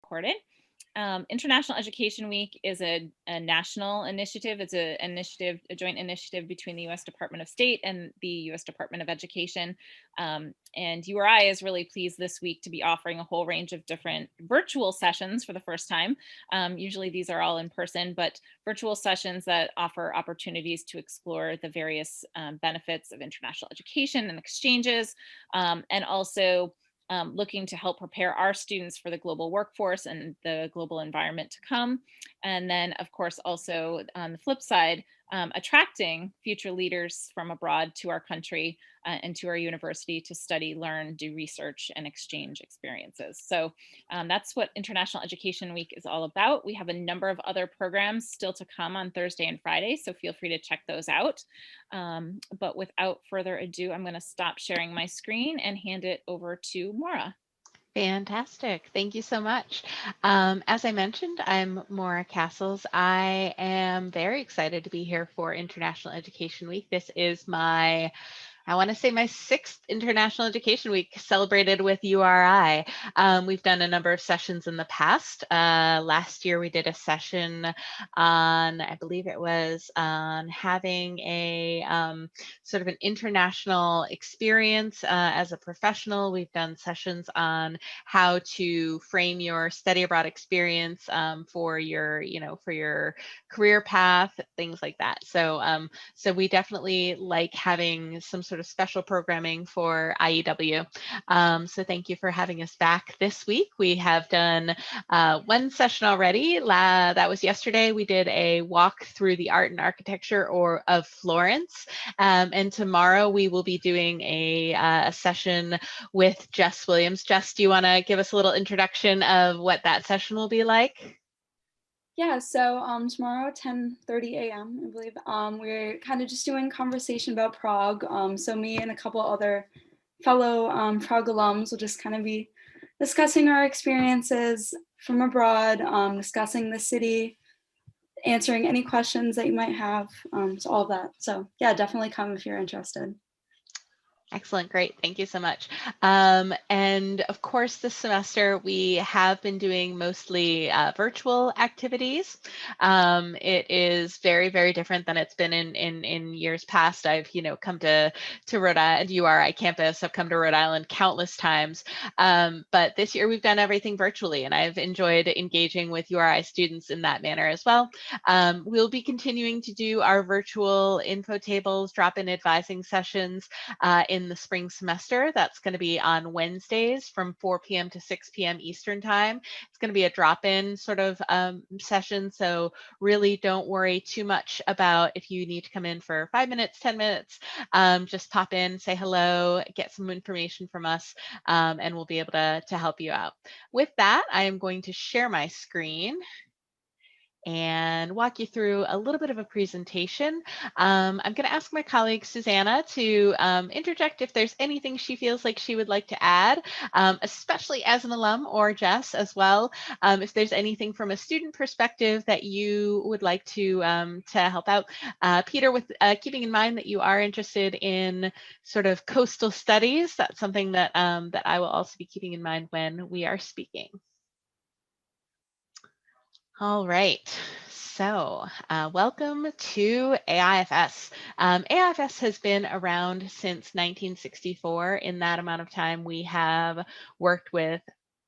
recorded. International Education Week is a national initiative. It's a joint initiative between the U.S. Department of State and the U.S. Department of Education. And URI is really pleased this week to be offering a whole range of different virtual sessions for the first time. Usually these are all in person, but virtual sessions that offer opportunities to explore the various benefits of international education and exchanges, and also looking to help prepare our students for the global workforce and the global environment to come. And then, of course, also on the flip side, attracting future leaders from abroad to our country and to our university to study, learn, do research, and exchange experiences. So that's what International Education Week is all about. We have a number of other programs still to come on Thursday and Friday, so feel free to check those out. But without further ado, I'm going to stop sharing my screen and hand it over to Maura. Fantastic. Thank you so much. As I mentioned, I'm Maura Castles. I am very excited to be here for International Education Week. This is my sixth International Education Week celebrated with URI. We've done a number of sessions in the past. Last year we did a session on, I believe it was on having a sort of an international experience as a professional. We've done sessions on how to frame your study abroad experience for your, for your career path, things like that. So, so we definitely like having some sort of special programming for IEW. So thank you for having us back this week. We have done one session already. That was yesterday. We did a walk through the art and architecture of Florence. And tomorrow we will be doing a session with Jess Williams. Jess, do you want to give us a little introduction of what that session will be like? Yeah, so tomorrow at 10:30 a.m., I believe, we're kind of just doing conversation about Prague. So me and a couple other fellow Prague alums will just kind of be discussing our experiences from abroad, discussing the city, answering any questions that you might have, so all of that. So yeah, definitely come if you're interested. Excellent. Great. Thank you so much. And of course, this semester we have been doing mostly virtual activities. It is very, very different than it's been in years past. I've, come to Rhode Island, URI campus. I've come to Rhode Island countless times. But this year we've done everything virtually, and I've enjoyed engaging with URI students in that manner as well. We'll be continuing to do our virtual info tables, drop-in advising sessions in the spring semester. That's going to be on Wednesdays from 4 p.m. to 6 p.m. Eastern time. It's going to be a drop-in sort of session, so really don't worry too much about if you need to come in for 5 minutes, 10 minutes. Just pop in, say hello, get some information from us, and we'll be able to help you out. With that, I am going to share my screen and walk you through a little bit of a presentation. I'm going to ask my colleague Susanna to interject if there's anything she feels like she would like to add, especially as an alum, or Jess as well. If there's anything from a student perspective that you would like to help out. Peter, with keeping in mind that you are interested in sort of coastal studies, that's something that, that I will also be keeping in mind when we are speaking. All right, so welcome to AIFS. AIFS has been around since 1964. In that amount of time, we have worked with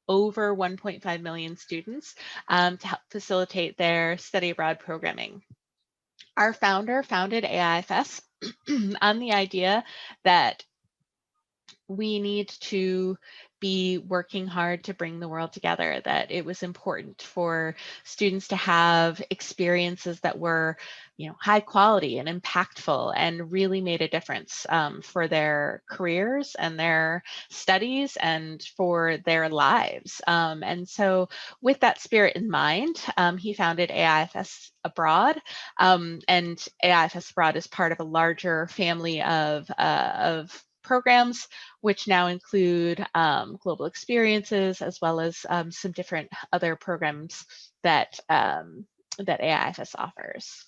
over 1.5 million students to help facilitate their study abroad programming. Our founder founded AIFS on the idea that we need to be working hard to bring the world together, that it was important for students to have experiences that were, high quality and impactful and really made a difference for their careers and their studies and for their lives. And so with that spirit in mind, he founded AIFS Abroad, and AIFS Abroad is part of a larger family of programs, which now include global experiences, as well as some different other programs that, that AIFS offers.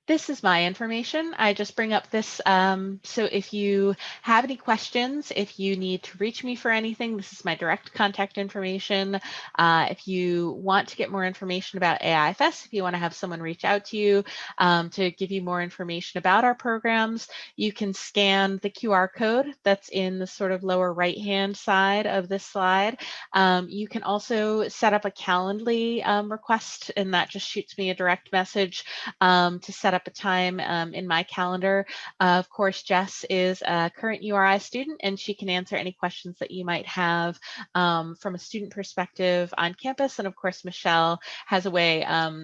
This is my information. I just bring up this. So if you have any questions, if you need to reach me for anything, this is my direct contact information. If you want to get more information about AIFS, if you want to have someone reach out to you to give you more information about our programs, you can scan the QR code that's in the sort of lower right-hand side of this slide. You can also set up a Calendly request, and that just shoots me a direct message to set up a time in my calendar. Of course, Jess is a current URI student, and she can answer any questions that you might have from a student perspective on campus. And of course, Michelle has a way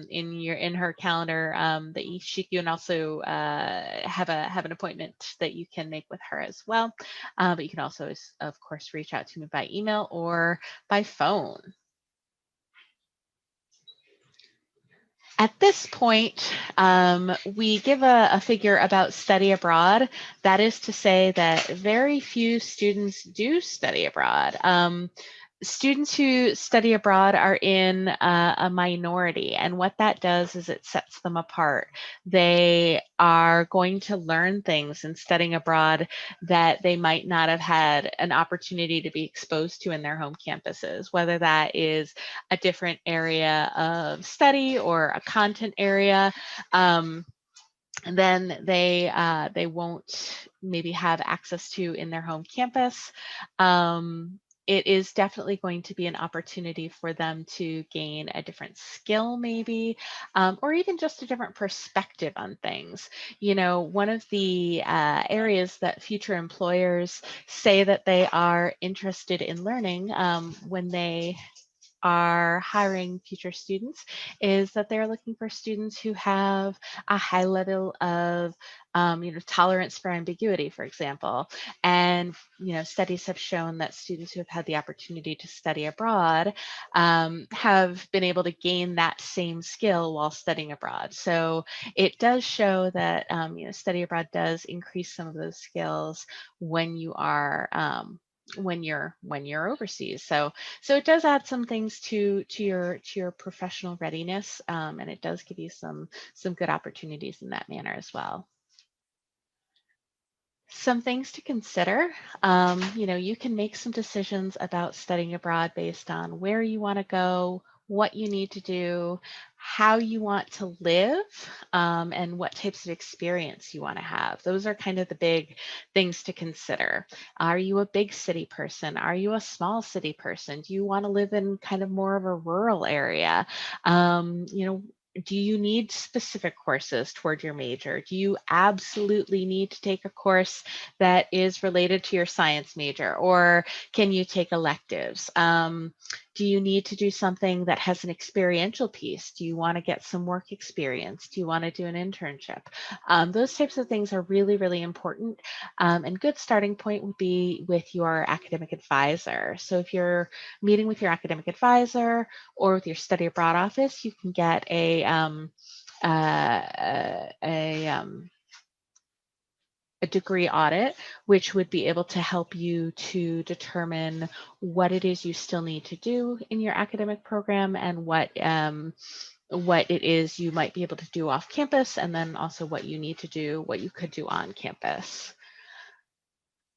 in her calendar that she can also have an appointment that you can make with her as well. But you can also, of course, reach out to me by email or by phone. At this point, we give a figure about study abroad. That is to say that very few students do study abroad. Students who study abroad are in a minority, and what that does is it sets them apart. They are going to learn things in studying abroad that they might not have had an opportunity to be exposed to in their home campuses, whether that is a different area of study or a content area. And then they won't maybe have access to in their home campus. It is definitely going to be an opportunity for them to gain a different skill maybe, or even just a different perspective on things. You know, one of the areas that future employers say that they are interested in learning when they are hiring future students is that they're looking for students who have a high level of tolerance for ambiguity, for example. And studies have shown that students who have had the opportunity to study abroad have been able to gain that same skill while studying abroad. So it does show that study abroad does increase some of those skills when you are when you're overseas. So it does add some things to your professional readiness, and it does give you some good opportunities in that manner as well. Some things to consider. You can make some decisions about studying abroad based on where you want to go, what you need to do, how you want to live, and what types of experience you want to have. Those are kind of the big things to consider. Are you a big city person? Are you a small city person? Do you want to live in kind of more of a rural area? Do you need specific courses toward your major? Do you absolutely need to take a course that is related to your science major, or can you take electives? Do you need to do something that has an experiential piece? Do you want to get some work experience? Do you want to do an internship? Those types of things are really, really important. And good starting point would be with your academic advisor. So if you're meeting with your academic advisor or with your study abroad office, you can get a degree audit, which would be able to help you to determine what it is you still need to do in your academic program and what it is you might be able to do off campus, and then also what you need to do, what you could do on campus.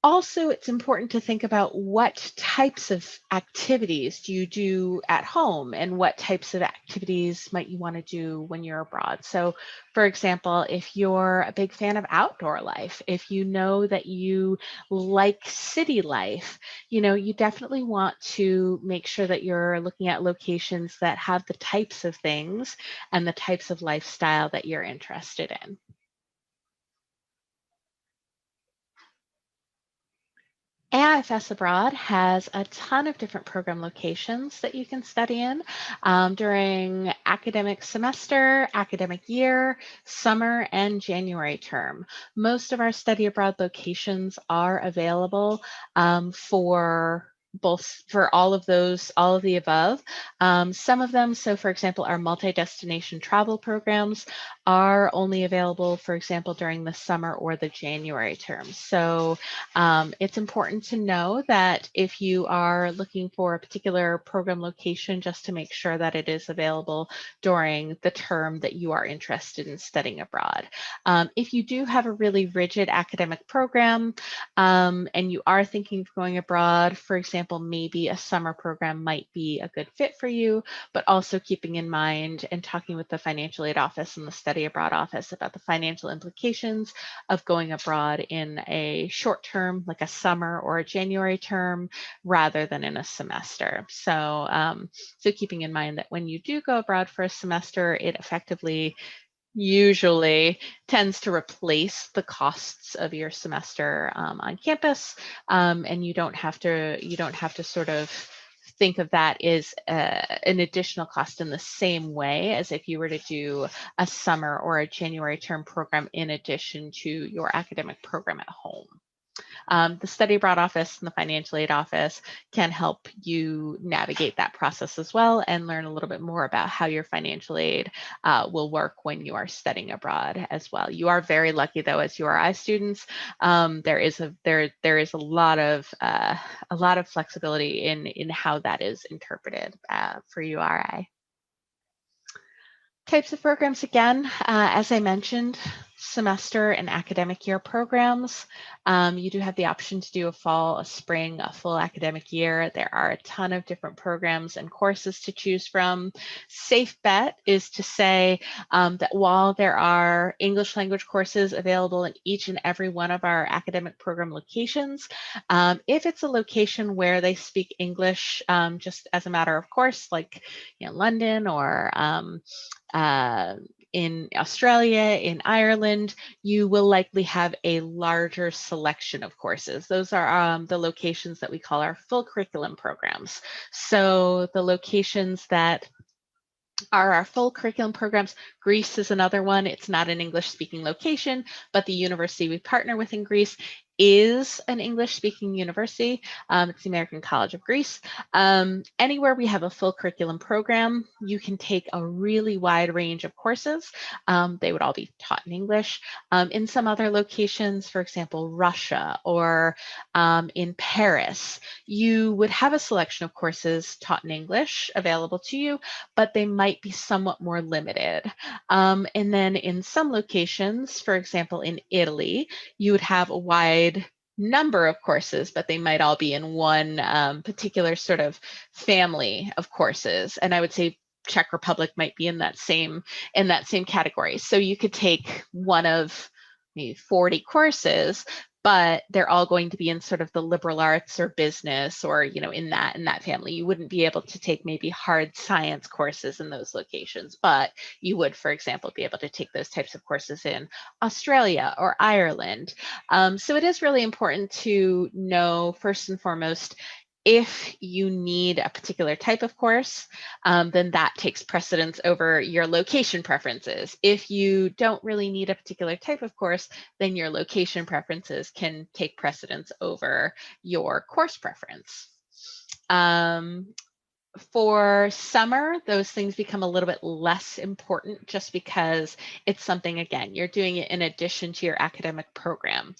Also, it's important to think about what types of activities do you do at home and what types of activities might you want to do when you're abroad. So, for example, if you're a big fan of outdoor life, if you know that you like city life, you definitely want to make sure that you're looking at locations that have the types of things and the types of lifestyle that you're interested in. AIFS Abroad has a ton of different program locations that you can study in during academic semester, academic year, summer, and January term. Most of our study abroad locations are available for both for all of those, all of the above. Some of them, so for example, our multi-destination travel programs are only available, for example, during the summer or the January term. So it's important to know that if you are looking for a particular program location, just to make sure that it is available during the term that you are interested in studying abroad. If you do have a really rigid academic program and you are thinking of going abroad, for example, maybe a summer program might be a good fit for you, but also keeping in mind and talking with the financial aid office and the study abroad office about the financial implications of going abroad in a short term, like a summer or a January term, rather than in a semester. So, so keeping in mind that when you do go abroad for a semester, it effectively usually tends to replace the costs of your semester on campus, and you don't have to sort of think of that as an additional cost in the same way as if you were to do a summer or a January term program in addition to your academic program at home. The study abroad office and the financial aid office can help you navigate that process as well and learn a little bit more about how your financial aid will work when you are studying abroad as well. You are very lucky though, as URI students. There is a lot of flexibility in how that is interpreted for URI. Types of programs, again, as I mentioned, semester and academic year programs. You do have the option to do a fall, a spring, a full academic year. There are a ton of different programs and courses to choose from. Safe bet is to say that while there are English language courses available in each and every one of our academic program locations, if it's a location where they speak English just as a matter of course, like London or in Australia, in Ireland, you will likely have a larger selection of courses. Those are the locations that we call our full curriculum programs. So the locations that are our full curriculum programs. Greece is another one. It's not an English speaking location, but the university we partner with in Greece is an English speaking university. It's the American College of Greece. Anywhere we have a full curriculum program, you can take a really wide range of courses. They would all be taught in English. In some other locations, for example, Russia or in Paris, you would have a selection of courses taught in English available to you, but they might be somewhat more limited. And then in some locations, for example, in Italy, you would have a wide number of courses, but they might all be in one particular sort of family of courses. And I would say Czech Republic might be in that same category. So you could take one of maybe 40 courses, but they're all going to be in sort of the liberal arts or business or, in that family. You wouldn't be able to take maybe hard science courses in those locations, but you would, for example, be able to take those types of courses in Australia or Ireland. So it is really important to know, first and foremost, if you need a particular type of course, then that takes precedence over your location preferences. If you don't really need a particular type of course, then your location preferences can take precedence over your course preference. For summer, those things become a little bit less important just because it's something, again, you're doing it in addition to your academic program.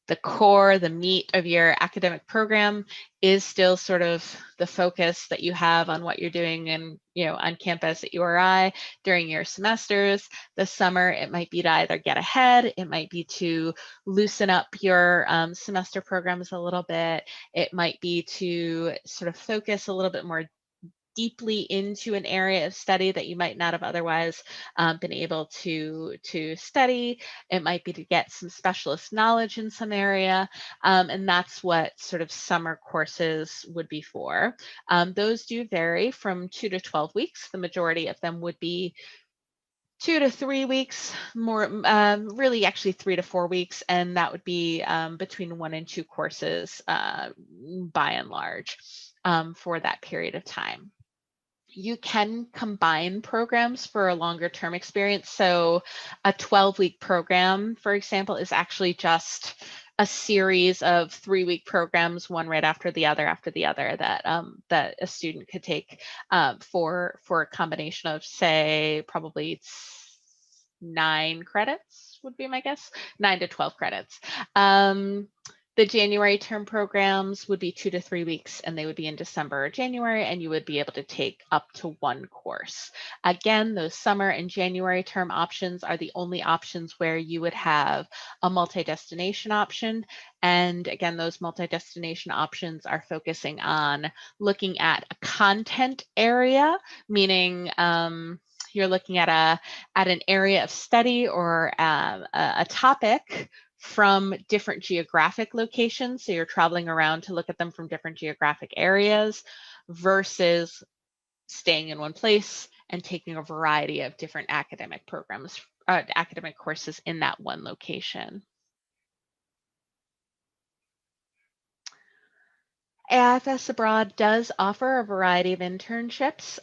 The core, the meat of your academic program is still sort of the focus that you have on what you're doing and, on campus at URI during your semesters. The summer, it might be to either get ahead, it might be to loosen up your semester programs a little bit. It might be to sort of focus a little bit more deeply into an area of study that you might not have otherwise been able to study. It might be to get some specialist knowledge in some area, and that's what sort of summer courses would be for. Those do vary from 2 to 12 weeks. The majority of them would be 2 to 3 weeks, more really actually 3 to 4 weeks, and that would be between 1 and 2 courses by and large for that period of time. You can combine programs for a longer term experience. So a 12-week program, for example, is actually just a series of 3-week programs, one right after the other that a student could take for a combination of, say, probably 9 credits would be my guess, 9 to 12 credits. The January term programs would be 2 to 3 weeks, and they would be in December or January, and you would be able to take up to 1 course. Again, those summer and January term options are the only options where you would have a multi-destination option. And again, those multi-destination options are focusing on looking at a content area, meaning you're looking at an area of study or a topic from different geographic locations. So you're traveling around to look at them from different geographic areas versus staying in one place and taking a variety of different academic programs, academic courses in that one location. AIFS Abroad does offer a variety of internships.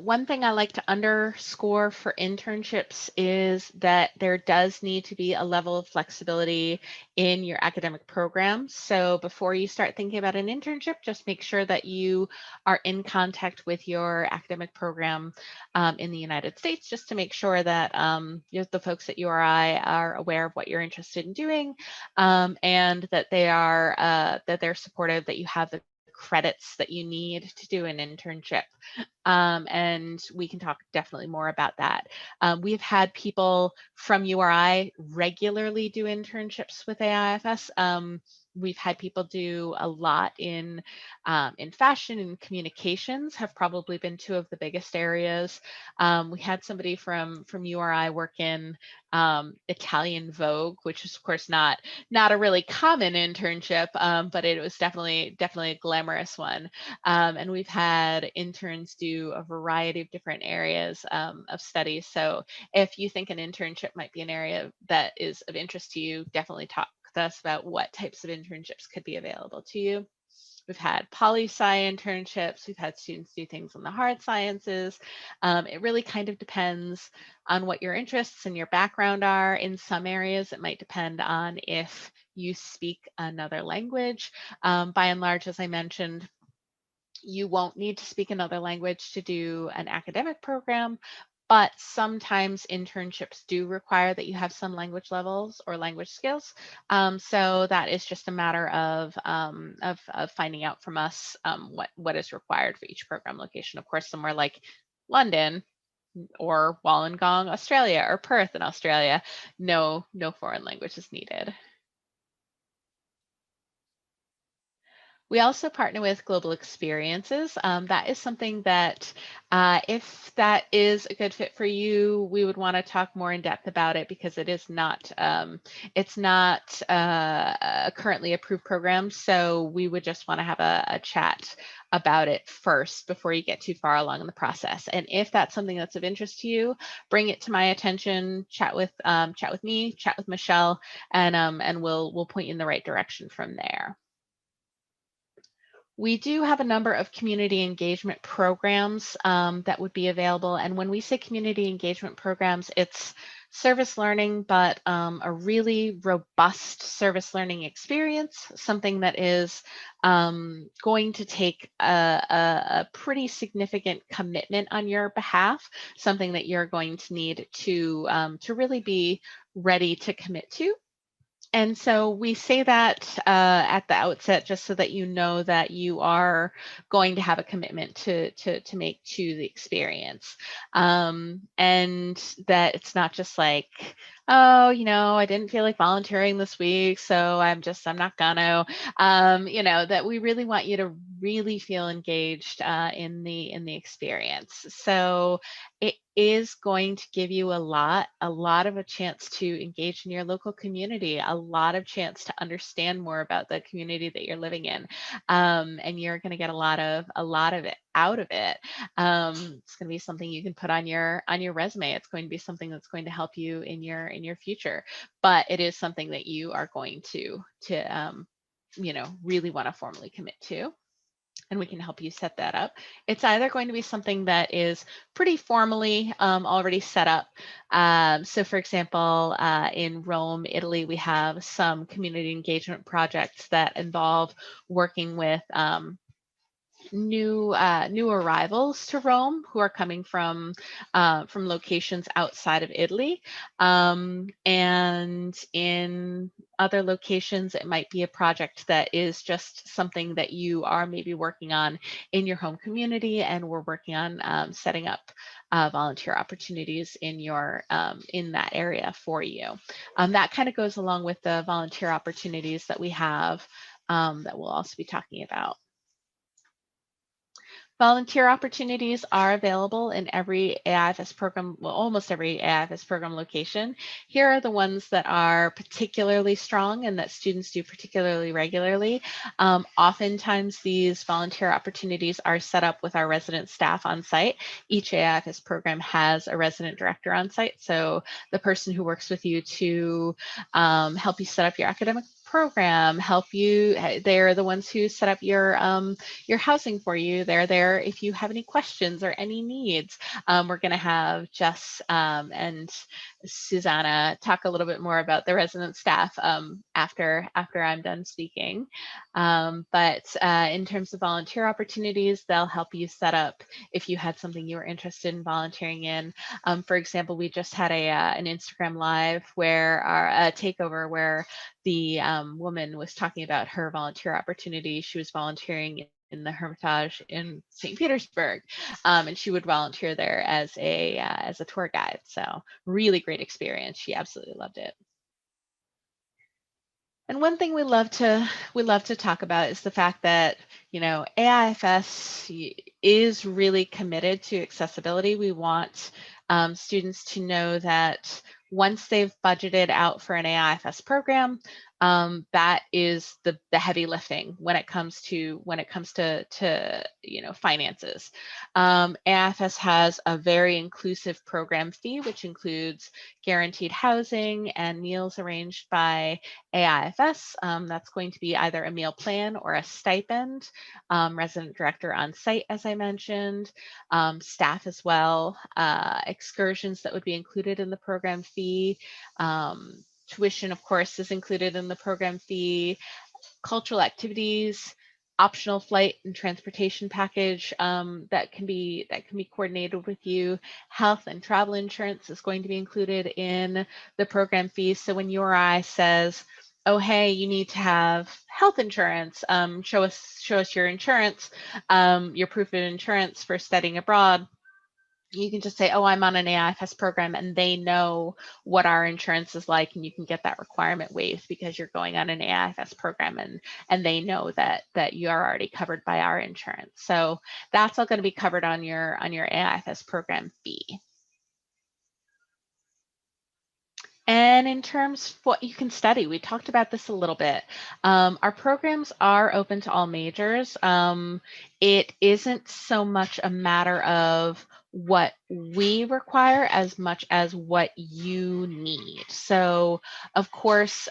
One thing I like to underscore for internships is that there does need to be a level of flexibility in your academic programs. So before you start thinking about an internship, just make sure that you are in contact with your academic program in the United States, just to make sure that the folks at URI are aware of what you're interested in doing, and that they're supportive, that you have the credits that you need to do an internship. And we can talk definitely more about that. We've had people from URI regularly do internships with AIFS. We've had people do a lot in fashion and communications, have probably been 2 of the biggest areas. We had somebody from URI work in Italian Vogue, which is of course not a really common internship, but it was definitely a glamorous one. And we've had interns do a variety of different areas of study. So if you think an internship might be an area that is of interest to you, definitely talk with us about what types of internships could be available to you. We've had poli-sci internships. We've had students do things in the hard sciences. It really kind of depends on what your interests and your background are. In some areas, it might depend on if you speak another language. By and large, as I mentioned, you won't need to speak another language to do an academic program, but sometimes internships do require that you have some language levels or language skills. So that is just a matter of finding out from us what is required for each program location. Of course, somewhere like London or Wollongong, Australia, or Perth in Australia, no foreign language is needed. We also partner with Global Experiences. That is something that if that is a good fit for you, we would want to talk more in depth about it, because it is not, it's not a currently approved program. So we would just want to have a chat about it first before you get too far along in the process. And if that's something that's of interest to you, bring it to my attention, chat with me, chat with Michelle, and we'll point you in the right direction from there. We do have a number of community engagement programs that would be available. And when we say community engagement programs, it's service learning, but a really robust service learning experience, something that is going to take a pretty significant commitment on your behalf, something that you're going to need to really be ready to commit to. And so we say that at the outset, just so that you know that you are going to have a commitment to make to the experience, and that it's not just like, oh, I didn't feel like volunteering this week, so I'm not gonna, that we really want you to really feel engaged in the experience. So it is going to give you a lot of a chance to engage in your local community, a lot of chance to understand more about the community that you're living in, and you're going to get a lot of it out of it. It's going to be something you can put on your resume. It's going to be something that's going to help you in your future. But it is something that you are going to really want to formally commit to. and we can help you set that up. It's either going to be something that is pretty formally already set up. So for example, in Rome, Italy, we have some community engagement projects that involve working with new arrivals to Rome who are coming from locations outside of Italy, and in other locations it might be a project that is just something that you are maybe working on in your home community, and we're working on setting up volunteer opportunities in your in that area for you. That kind of goes along with the volunteer opportunities that we have that we'll also be talking about. Volunteer opportunities are available in every AIFS program, well, almost every AIFS program location. Here are the ones that are particularly strong and that students do particularly regularly. Oftentimes, these volunteer opportunities are set up with our resident staff on site. Each AIFS program has a resident director on site, so the person who works with you to help you set up your academic program, help you, they're the ones who set up your housing for you. They're there if you have any questions or any needs. We're going to have Jess and Susanna talk a little bit more about the resident staff after I'm done speaking. But in terms of volunteer opportunities, they'll help you set up if you had something you were interested in volunteering in. For example, we just had an Instagram live where a takeover where the woman was talking about her volunteer opportunity. She was volunteering in the Hermitage in St. Petersburg, and she would volunteer there as a tour guide. So really great experience. She absolutely loved it. And one thing we love to talk about is the fact that, you know, AIFS is really committed to accessibility. We want students to know that once they've budgeted out for an AIFS program, that is the heavy lifting when it comes to you know, finances. AIFS has a very inclusive program fee, which includes guaranteed housing and meals arranged by AIFS. That's going to be either a meal plan or a stipend, resident director on site, as I mentioned, staff as well, excursions that would be included in the program fee. Tuition, of course, is included in the program fee, cultural activities, optional flight and transportation package that can be coordinated with you. Health and travel insurance is going to be included in the program fee. So when URI says, oh, hey, you need to have health insurance, show us your insurance, your proof of insurance for studying abroad, you can just say, oh, I'm on an AIFS program, and they know what our insurance is like, and you can get that requirement waived because you're going on an AIFS program, and they know that you are already covered by our insurance. So that's all going to be covered on your AIFS program fee. And in terms of what you can study, we talked about this a little bit. Our programs are open to all majors. It isn't so much a matter of what we require as much as what you need. So of course,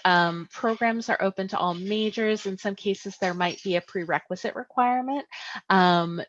programs are open to all majors. In some cases, there might be a prerequisite requirement.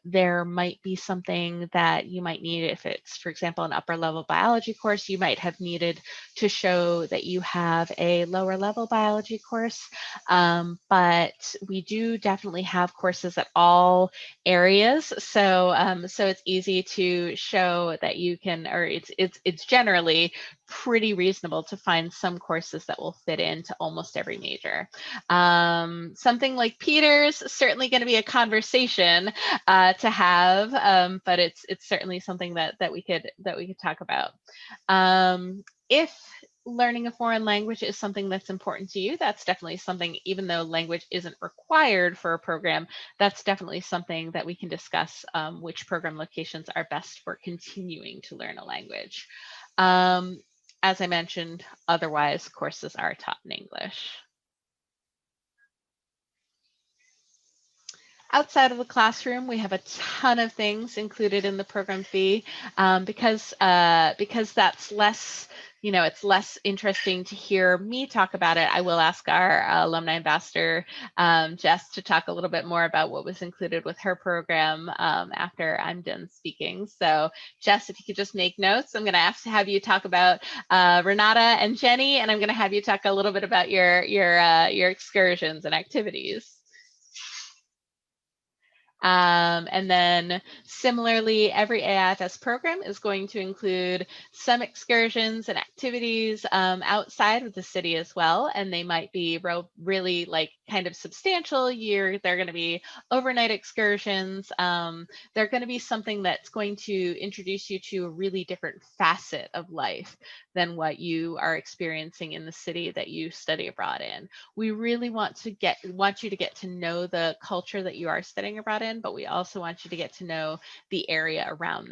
There might be something that you might need if it's, for example, an upper level biology course, you might have needed to show that you have a lower level biology course. But we do definitely have courses at all areas. So so it's easy to show that you can, or it's generally pretty reasonable to find some courses that will fit into almost every major. Something like Peter's certainly going to be a conversation to have, but it's certainly something that we could talk about. If learning a foreign language is something that's important to you, that's definitely something, even though language isn't required for a program, that's definitely something that we can discuss, which program locations are best for continuing to learn a language. As I mentioned, otherwise courses are taught in English. Outside of the classroom, we have a ton of things included in the program fee because that's less it's less interesting to hear me talk about it, I will ask our alumni ambassador, Jess, to talk a little bit more about what was included with her program after I'm done speaking. So Jess, if you could just make notes, I'm going to have you talk about Renata and Jenny, and I'm going to have you talk a little bit about your excursions and activities. And then similarly, every AIFS program is going to include some excursions and activities outside of the city as well. And they might be really like kind of substantial. They're going to be overnight excursions. They're going to be something that's going to introduce you to a really different facet of life than what you are experiencing in the city that you study abroad in. We really want you to get to know the culture that you are studying abroad in, but we also want you to get to know the area around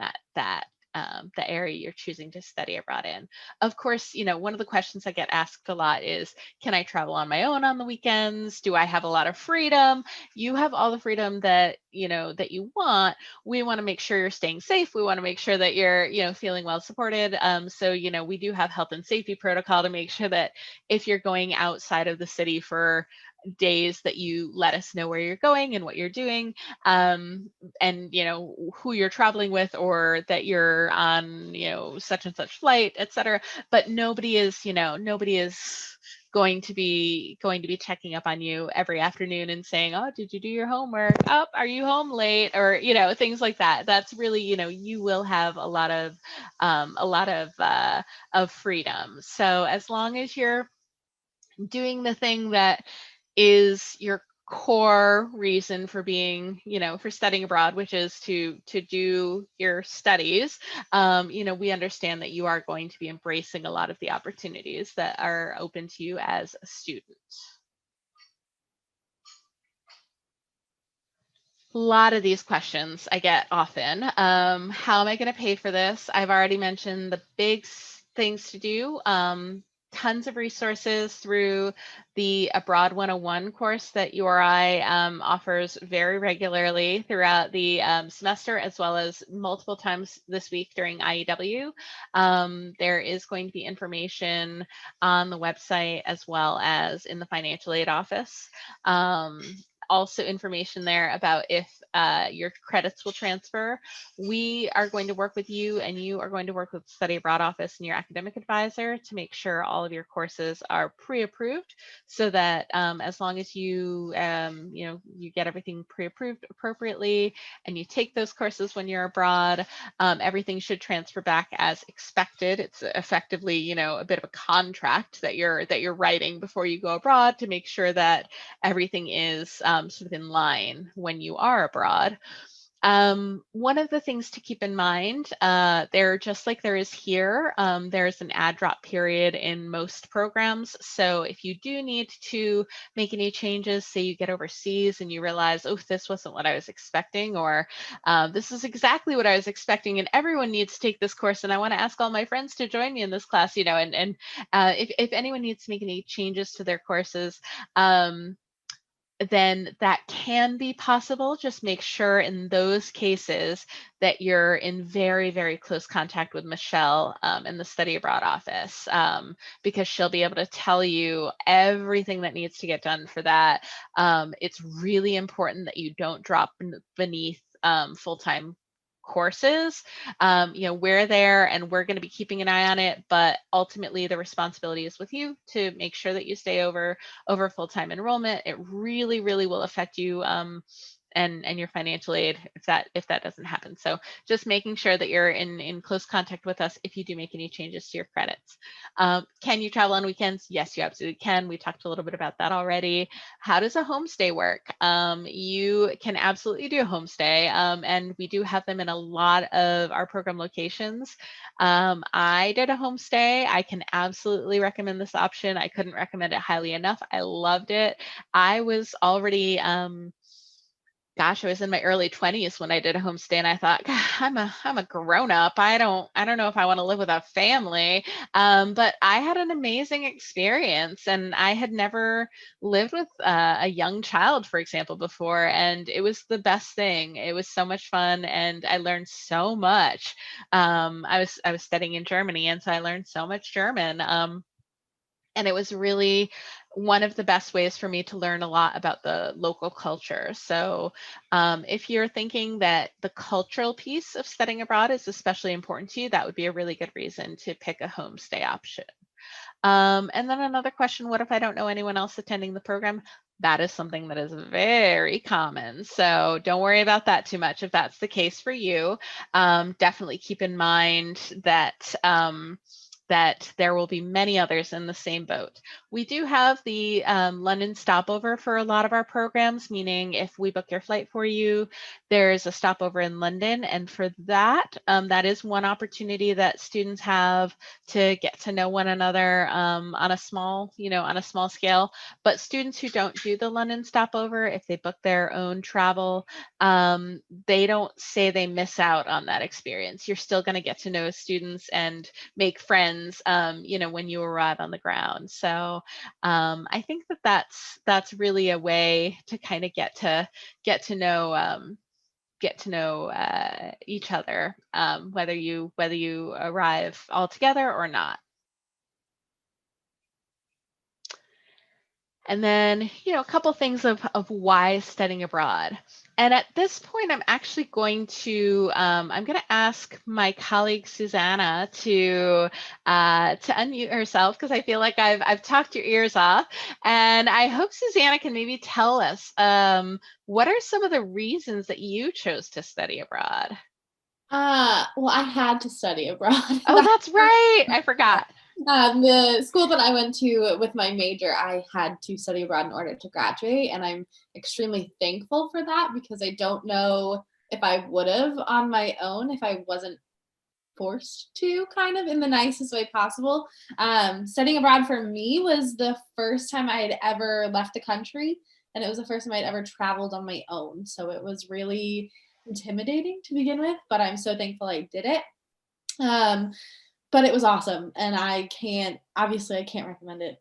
the area you're choosing to study abroad in. Of course, one of the questions I get asked a lot is, can I travel on my own on the weekends? Do I have a lot of freedom? You have all the freedom that you want. We want to make sure you're staying safe. We want to make sure that you're feeling well supported. So we do have health and safety protocol to make sure that if you're going outside of the city for days, that you let us know where you're going and what you're doing, and who you're traveling with, or that you're on such and such flight, etc. But nobody is going to be checking up on you every afternoon and saying, oh, did you do your homework? Oh, are you home late? Or things like that. That's really you will have a lot of freedom. So as long as you're doing the thing that is your core reason for being, for studying abroad, which is to do your studies, we understand that you are going to be embracing a lot of the opportunities that are open to you as a student. A lot of these questions I get often. How am I going to pay for this? I've already mentioned the big things to do. Tons of resources through the Abroad 101 course that URI offers very regularly throughout the semester, as well as multiple times this week during IEW. There is going to be information on the website as well as in the financial aid office. Also information there about if your credits will transfer. We are going to work with you, and you are going to work with the Study Abroad office and your academic advisor to make sure all of your courses are pre-approved, so that as long as you get everything pre-approved appropriately and you take those courses when you're abroad, everything should transfer back as expected. It's effectively a bit of a contract that you're writing before you go abroad to make sure that everything is sort of in line when you are abroad. One of the things to keep in mind, just like there is here, there's an add drop period in most programs. So if you do need to make any changes, say you get overseas and you realize, oh, this wasn't what I was expecting, or this is exactly what I was expecting, and everyone needs to take this course, and I want to ask all my friends to join me in this class, and if anyone needs to make any changes to their courses, then that can be possible. Just make sure in those cases that you're in very, very close contact with Michelle in the Study Abroad office, because she'll be able to tell you everything that needs to get done for that. It's really important that you don't drop beneath full-time courses. We're there and we're going to be keeping an eye on it, but ultimately the responsibility is with you to make sure that you stay over full-time enrollment. It really, really will affect you and your financial aid if that doesn't happen. So just making sure that you're in close contact with us if you do make any changes to your credits. Can you travel on weekends? Yes, you absolutely can. We talked a little bit about that already. How does a homestay work? You can absolutely do a homestay, and we do have them in a lot of our program locations. I did a homestay. I can absolutely recommend this option. I couldn't recommend it highly enough. I loved it. I was already gosh, I was in my early 20s when I did a homestay, and I thought, "God, I'm a grown up. I don't know if I want to live with a family." But I had an amazing experience, and I had never lived with a young child, for example, before, and it was the best thing. It was so much fun, and I learned so much. I was studying in Germany, and so I learned so much German. And it was really one of the best ways for me to learn a lot about the local culture. So, if you're thinking that the cultural piece of studying abroad is especially important to you, that would be a really good reason to pick a homestay option. And then another question, what if I don't know anyone else attending the program? That is something that is very common. So don't worry about that too much if that's the case for you. Definitely keep in mind that that there will be many others in the same boat. We do have the London stopover for a lot of our programs, meaning if we book your flight for you, there's a stopover in London. And for that, that is one opportunity that students have to get to know one another on a small, on a small scale. But students who don't do the London stopover, if they book their own travel, they don't say they miss out on that experience. You're still going to get to know students and make friends, when you arrive on the ground. So I think that that's really a way to kind of get to know each other, whether you arrive all together or not. And then, a couple things of why studying abroad. And at this point, I'm actually going to ask my colleague Susanna to unmute herself, because I feel like I've talked your ears off, and I hope Susanna can maybe tell us what are some of the reasons that you chose to study abroad. Well, I had to study abroad. Oh, that's right. I forgot. The school that I went to with my major, I had to study abroad in order to graduate, and I'm extremely thankful for that, because I don't know if I would have on my own if I wasn't forced to, kind of in the nicest way possible. Studying abroad for me was the first time I had ever left the country, and it was the first time I'd ever traveled on my own. So it was really intimidating to begin with, but I'm so thankful I did it. But it was awesome, and I can't recommend it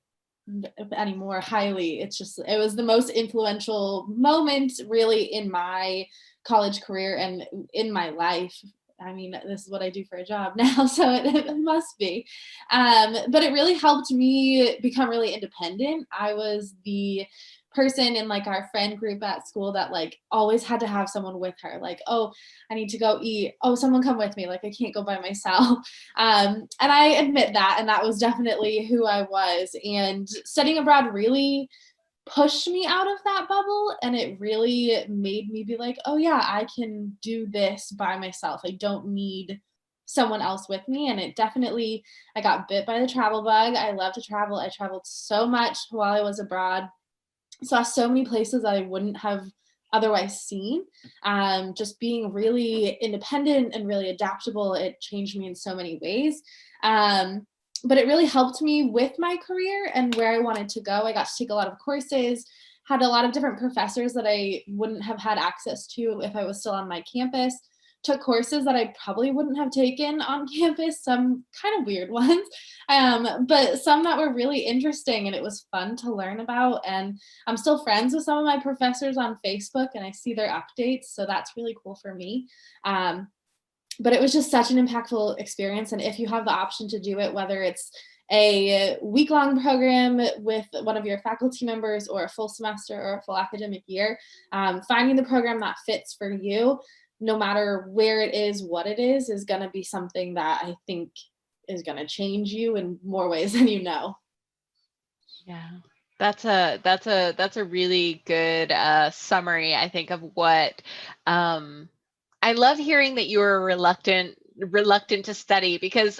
any more highly. It was the most influential moment really in my college career and in my life. I mean, this is what I do for a job now, so it must be. But it really helped me become really independent. I was the person in like our friend group at school that like always had to have someone with her. Like, oh, I need to go eat. Oh, someone come with me. Like, I can't go by myself. And I admit that, and that was definitely who I was. And studying abroad really pushed me out of that bubble, and it really made me be like, oh yeah, I can do this by myself. I don't need someone else with me. And it definitely, I got bit by the travel bug. I love to travel. I traveled so much while I was abroad, saw so many places that I wouldn't have otherwise seen. Just being really independent and really adaptable, it changed me in so many ways. But it really helped me with my career and where I wanted to go. I got to take a lot of courses, had a lot of different professors that I wouldn't have had access to if I was still on my campus. Took courses that I probably wouldn't have taken on campus, some kind of weird ones, but some that were really interesting, and it was fun to learn about. And I'm still friends with some of my professors on Facebook, and I see their updates, so that's really cool for me. But it was just such an impactful experience. And if you have the option to do it, whether it's a week-long program with one of your faculty members or a full semester or a full academic year, finding the program that fits for you, no matter where it is, what it is going to be something that I think is going to change you in more ways than you know. Yeah. That's a really good summary, I think, of what I love hearing that you were reluctant to study, because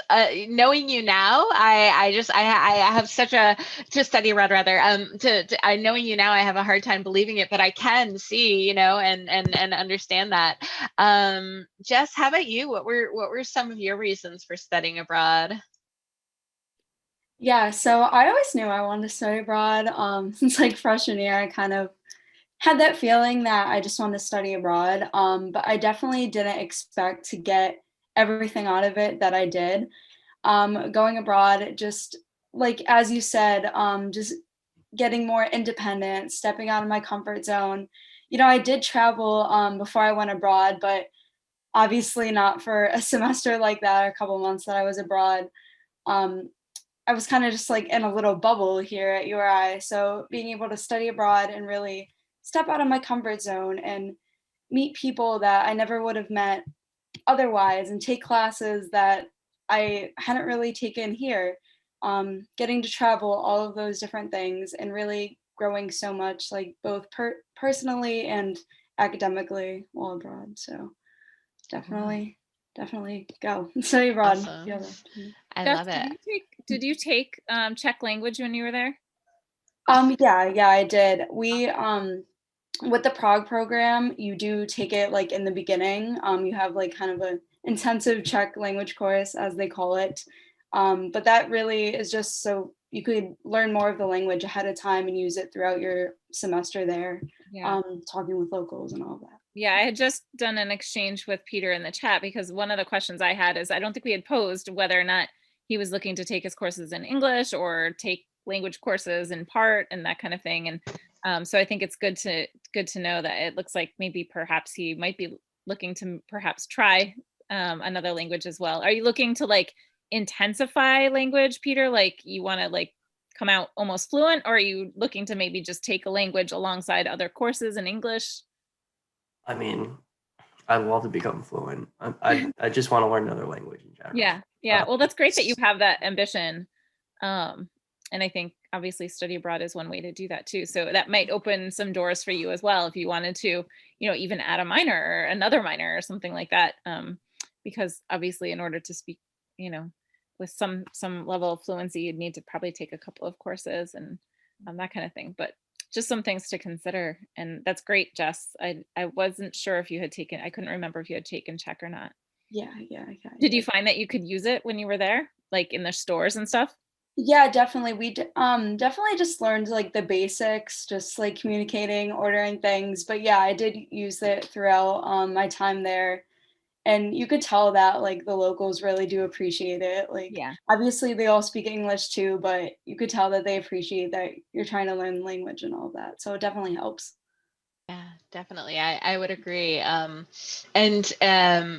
knowing you now, I have such a to study abroad rather I knowing you now, I have a hard time believing it, but I can see, and understand that. Jess, how about you? What were some of your reasons for studying abroad? Yeah, so I always knew I wanted to study abroad. Since like freshman year, I kind of had that feeling that I just wanted to study abroad, but I definitely didn't expect to get everything out of it that I did. Going abroad, just like as you said, just getting more independent, stepping out of my comfort zone. You know, I did travel before I went abroad, but obviously not for a semester like that, or a couple months that I was abroad. Um, I was kind of just like in a little bubble here at URI. So being able to study abroad and really step out of my comfort zone and meet people that I never would have met otherwise and take classes that I hadn't really taken here. Getting to travel, all of those different things, and really growing so much, like both personally and academically while abroad. So definitely, definitely go study abroad. Awesome. Feel that. I Jess, love it. did you take Czech language when you were there? Yeah, I did. We with the Prague program, you do take it like in the beginning. You have like kind of a intensive Czech language course, as they call it. But that really is just so you could learn more of the language ahead of time and use it throughout your semester there. Yeah. Talking with locals and all that. Yeah, I had just done an exchange with Peter in the chat because one of the questions I had is I don't think we had posed whether or not he was looking to take his courses in English or take language courses in part and that kind of thing. And so I think it's good to know that it looks like maybe perhaps he might be looking to perhaps try another language as well. Are you looking to like intensify language, Peter? Like you want to like come out almost fluent, or are you looking to maybe just take a language alongside other courses in English? I mean, I'd love to become fluent. I just want to learn another language in general. Yeah. Well, that's great that you have that ambition. And I think obviously study abroad is one way to do that too. So that might open some doors for you as well if you wanted to, even add a minor or another minor or something like that. Because obviously in order to speak, with some level of fluency, you'd need to probably take a couple of courses and that kind of thing. But just some things to consider. And that's great, Jess. I wasn't sure if you had taken, I couldn't remember if you had taken Czech or not. Yeah. Did you find that you could use it when you were there, like in the stores and stuff? Yeah, definitely. We definitely just learned like the basics, just like communicating, ordering things. But yeah, I did use it throughout my time there. And you could tell that like the locals really do appreciate it. Like Yeah. obviously they all speak English too, but you could tell that they appreciate that you're trying to learn language and all that. So it definitely helps. Yeah, definitely. I would agree. And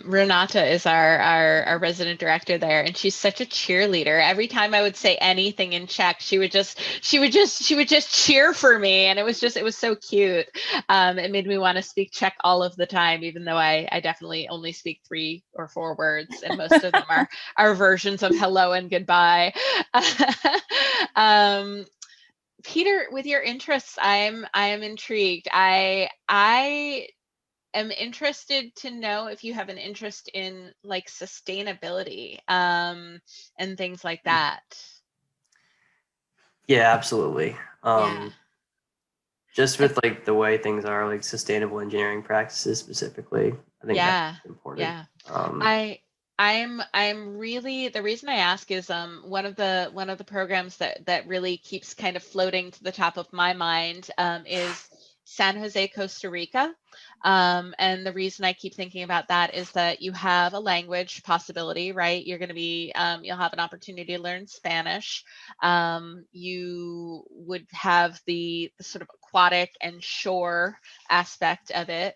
Renata is our resident director there, and she's such a cheerleader. Every time I would say anything in Czech, she would just cheer for me, and it was so cute. It made me want to speak Czech all of the time, even though I definitely only speak 3 or 4 words, and most of them are versions of hello and goodbye. Peter, with your interests, I am intrigued. I am interested to know if you have an interest in like sustainability and things like that. Yeah, absolutely. Yeah. Just with like the way things are, like sustainable engineering practices specifically, I think Yeah. that's important. Yeah. I'm really, the reason I ask is one of the programs that really keeps kind of floating to the top of my mind is San Jose, Costa Rica. And the reason I keep thinking about that is that you have a language possibility, right? You're going to be, you'll have an opportunity to learn Spanish. You would have the sort of aquatic and shore aspect of it.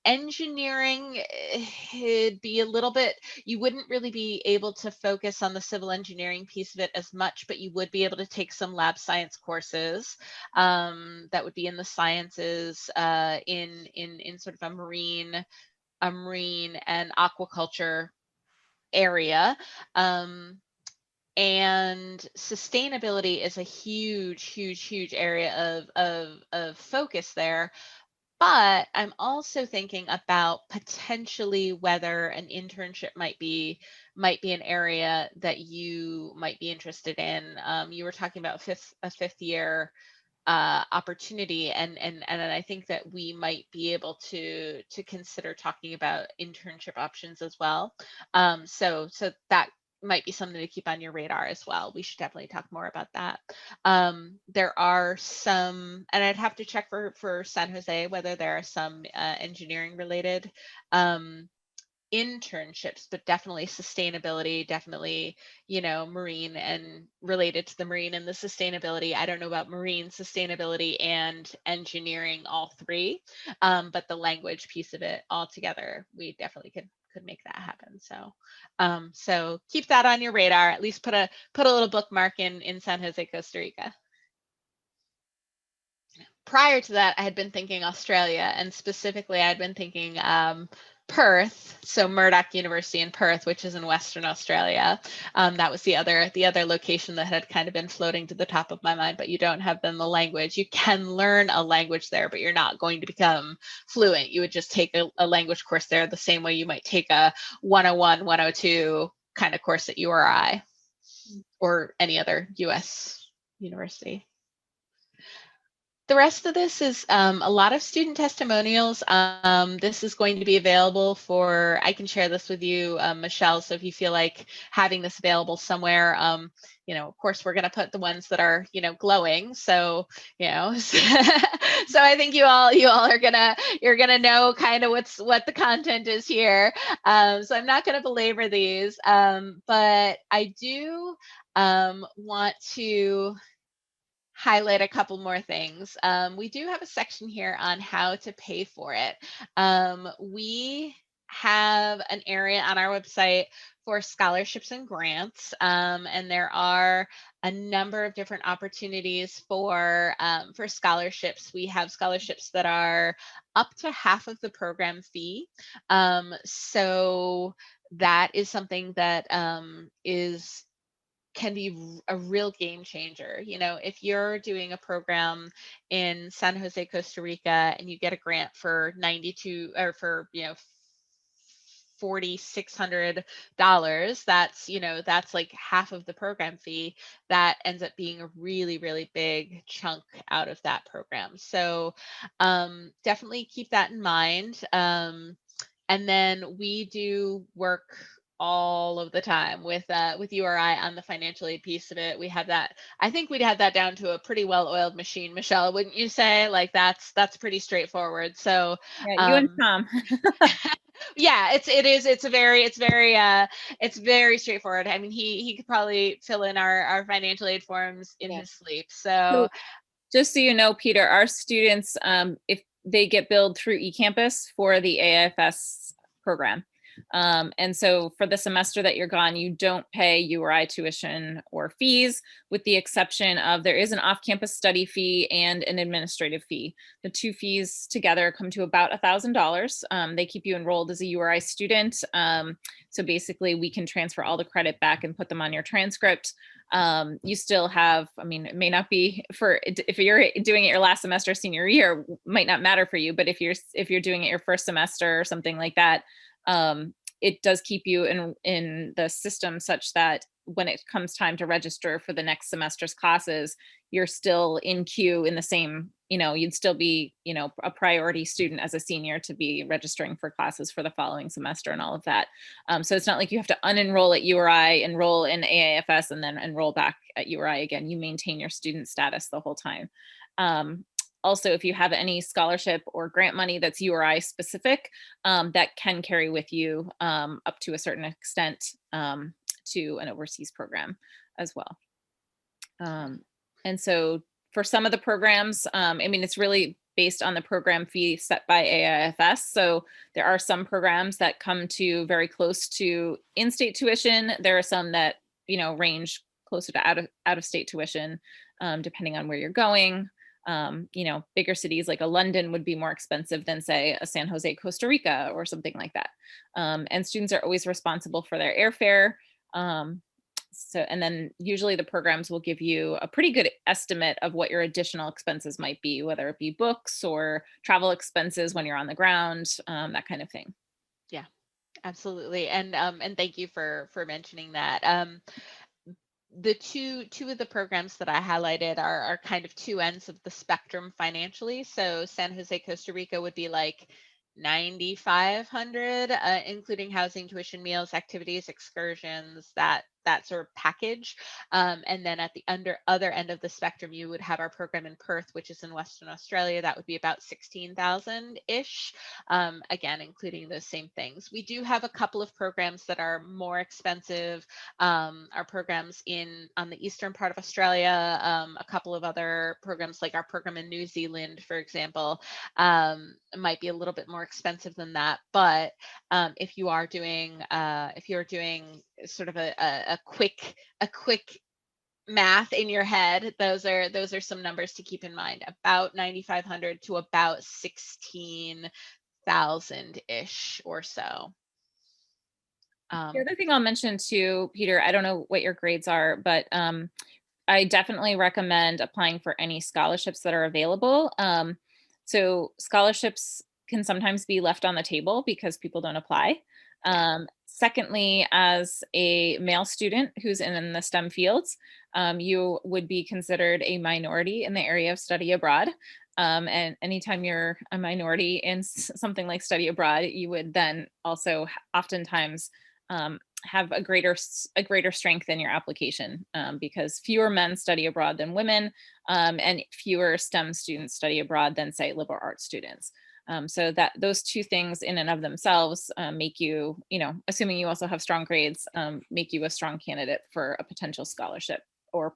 Engineering, it'd be a little bit, you wouldn't really be able to focus on the civil engineering piece of it as much, but you would be able to take some lab science courses that would be in the sciences in sort of a marine and aquaculture area. And sustainability is a huge area of focus there. But I'm also thinking about potentially whether an internship might be an area that you might be interested in. You were talking about a fifth year opportunity, and I think that we might be able to consider talking about internship options as well. So that might be something to keep on your radar as well. We should definitely talk more about that. There are some, and I'd have to check for San Jose whether there are some engineering related internships, but definitely sustainability, definitely, marine and related to the marine and the sustainability. I don't know about marine sustainability and engineering, all three, but the language piece of it all together, we definitely could make that happen. So keep that on your radar. At least put a little bookmark in San Jose, Costa Rica. Prior to that, I had been thinking Australia, and specifically I'd been thinking Perth, so Murdoch University in Perth, which is in Western Australia. That was the other location that had kind of been floating to the top of my mind, but you don't have then the language. You can learn a language there, but you're not going to become fluent. You would just take a language course there the same way you might take a 101, 102 kind of course at URI or any other US university. The rest of this is a lot of student testimonials. This is going to be available for, I can share this with you, Michelle, so if you feel like having this available somewhere, of course, we're going to put the ones that are, glowing. So, so I think you all you're gonna know kind of what the content is here. So I'm not going to belabor these, but I do want to highlight a couple more things. We do have a section here on how to pay for it. We have an area on our website for scholarships and grants, and there are a number of different opportunities for scholarships. We have scholarships that are up to half of the program fee. So that is something that can be a real game changer. If you're doing a program in San Jose, Costa Rica, and you get a grant for 92 or for, $4,600, that's like half of the program fee. That ends up being a really, really big chunk out of that program. So definitely keep that in mind. And then we do work all of the time with URI on the financial aid piece of it. We have that. I think we'd have that down to a pretty well-oiled machine, Michelle, wouldn't you say? Like that's pretty straightforward. So Yeah, you and Tom. yeah, it's very straightforward. I mean, he could probably fill in our financial aid forms in his sleep. So just so you know, Peter, our students, if they get billed through eCampus for the AIFS program. And so for the semester that you're gone, you don't pay URI tuition or fees, with the exception of there is an off-campus study fee and an administrative fee. The two fees together come to about $1,000. They keep you enrolled as a URI student. So basically we can transfer all the credit back and put them on your transcript. You still have, I mean, it may not be if you're doing it your last semester senior year, might not matter for you, but if you're doing it your first semester or something like that, it does keep you in the system such that when it comes time to register for the next semester's classes, you're still in queue in the same, you'd still be, a priority student as a senior to be registering for classes for the following semester and all of that. So it's not like you have to unenroll at URI, enroll in AIFS, and then enroll back at URI again. You maintain your student status the whole time. Also, if you have any scholarship or grant money that's URI specific, that can carry with you up to a certain extent to an overseas program as well. And so for some of the programs, I mean, it's really based on the program fee set by AIFS. So there are some programs that come to very close to in-state tuition. There are some that, range closer to out-of-state tuition, depending on where you're going. Bigger cities like a London would be more expensive than, say, a San Jose, Costa Rica or something like that. And students are always responsible for their airfare. And then usually the programs will give you a pretty good estimate of what your additional expenses might be, whether it be books or travel expenses when you're on the ground, that kind of thing. Yeah, absolutely. And thank you for mentioning that. The two of the programs that I highlighted are kind of two ends of the spectrum financially. So San Jose, Costa Rica would be like $9,500, including housing, tuition, meals, activities, excursions, that sort of package. And then at the other end of the spectrum, you would have our program in Perth, which is in Western Australia. That would be about 16,000-ish, again, including those same things. We do have a couple of programs that are more expensive. Our programs on the eastern part of Australia, a couple of other programs like our program in New Zealand, for example, might be a little bit more expensive than that. But if you're doing sort of a quick math in your head, those are some numbers to keep in mind. About 9,500 to about 16,000-ish or so. The other thing I'll mention too, Peter, I don't know what your grades are, but I definitely recommend applying for any scholarships that are available. So scholarships can sometimes be left on the table because people don't apply. Secondly, as a male student who's in the STEM fields, you would be considered a minority in the area of study abroad. And anytime you're a minority in something like study abroad, you would then also oftentimes have a greater strength in your application, because fewer men study abroad than women, and fewer STEM students study abroad than, say, liberal arts students. So that those two things in and of themselves make you, assuming you also have strong grades, make you a strong candidate for a potential scholarship, or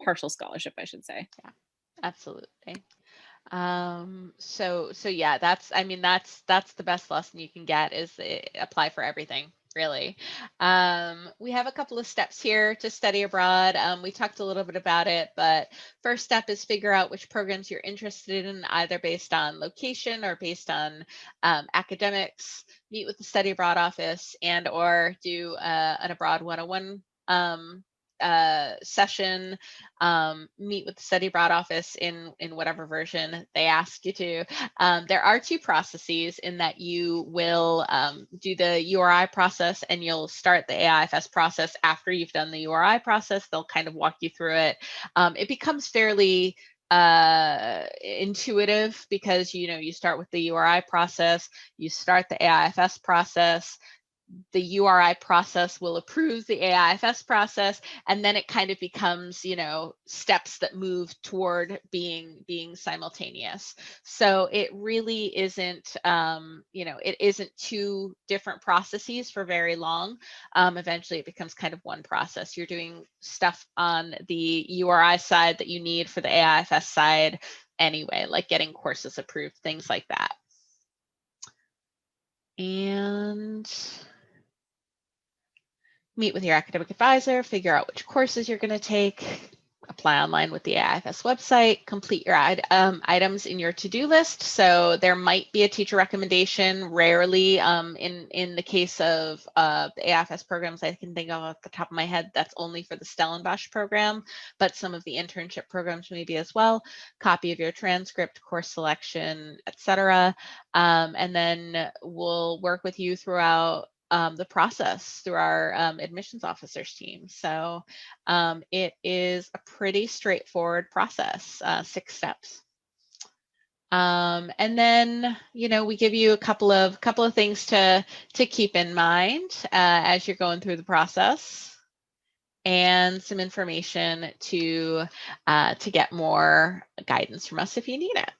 partial scholarship, I should say. Yeah, absolutely. So yeah, that's the best lesson you can get, is apply for everything, really. We have a couple of steps here to study abroad. We talked a little bit about it, but first step is figure out which programs you're interested in, either based on location or based on academics. Meet with the study abroad office or do an abroad 101 session. Meet with the study abroad office in whatever version they ask you to. There are two processes in that you will do the URI process, and you'll start the AIFS process after you've done the URI process. They'll kind of walk you through it. It becomes fairly intuitive, because you start with the URI process, you start the AIFS process, the URI process will approve the AIFS process, and then it kind of becomes, steps that move toward being simultaneous. So it really isn't, it isn't two different processes for very long. Eventually it becomes kind of one process. You're doing stuff on the URI side that you need for the AIFS side anyway, like getting courses approved, things like that. And meet with your academic advisor, figure out which courses you're going to take, apply online with the AIFS website, complete your items in your to-do list. So there might be a teacher recommendation. Rarely, in the case of the AIFS programs I can think of off the top of my head, that's only for the Stellenbosch program, but some of the internship programs maybe as well. Copy of your transcript, course selection, etc. And then we'll work with you throughout the process through our admissions officers team. So it is a pretty straightforward process, 6 steps. And then, we give you a couple of things to keep in mind as you're going through the process, and some information to get more guidance from us if you need it.